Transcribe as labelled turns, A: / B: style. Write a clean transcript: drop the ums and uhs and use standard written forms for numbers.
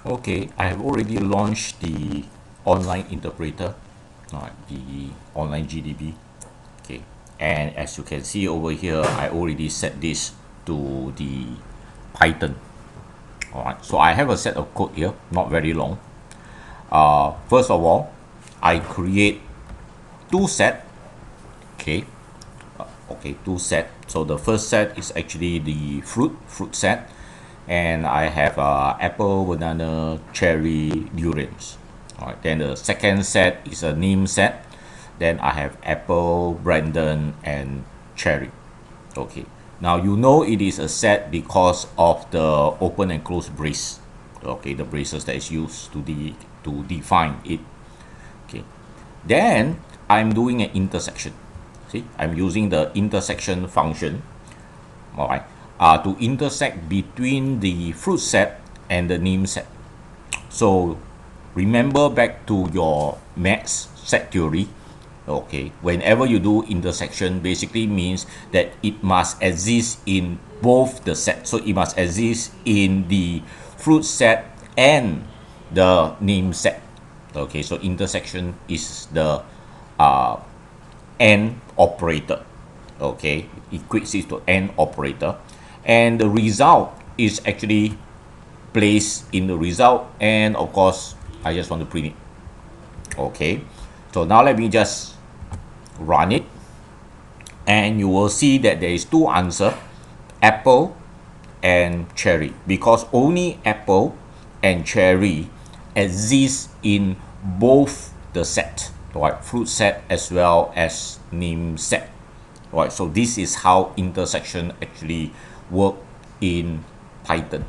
A: Okay, I have already launched the online interpreter, the online GDB. Okay, and as you can see over here, I already set this to the Python. All right, so I have a set of code here, not very long. First of all, I create two set. Okay, two set. So the first set is actually the fruit set, and I have apple, banana, cherry, durians. All right. Then the second set is a name set. Then I have apple, Brandon, and cherry. Okay. Now you know it is a set because of the open and close brace. Okay, the braces that is used to define it. Okay. Then I'm doing an intersection. See, I'm using the intersection function, all right, to intersect between the fruit set and the name set. So remember back to your maths set theory. Okay, whenever you do intersection, basically means that it must exist in both the sets. So it must exist in the fruit set and the name set. Okay, so intersection is the uh, AND operator. Okay, equates it to AND operator, and the result is actually placed in the result, and of course I just want to print it. Okay, so now let me just run it, and you will see that there is two answer, apple and cherry, because only apple and cherry exist in both the set, right, fruit set as well as name set. Right, so this is how intersection actually work in Python.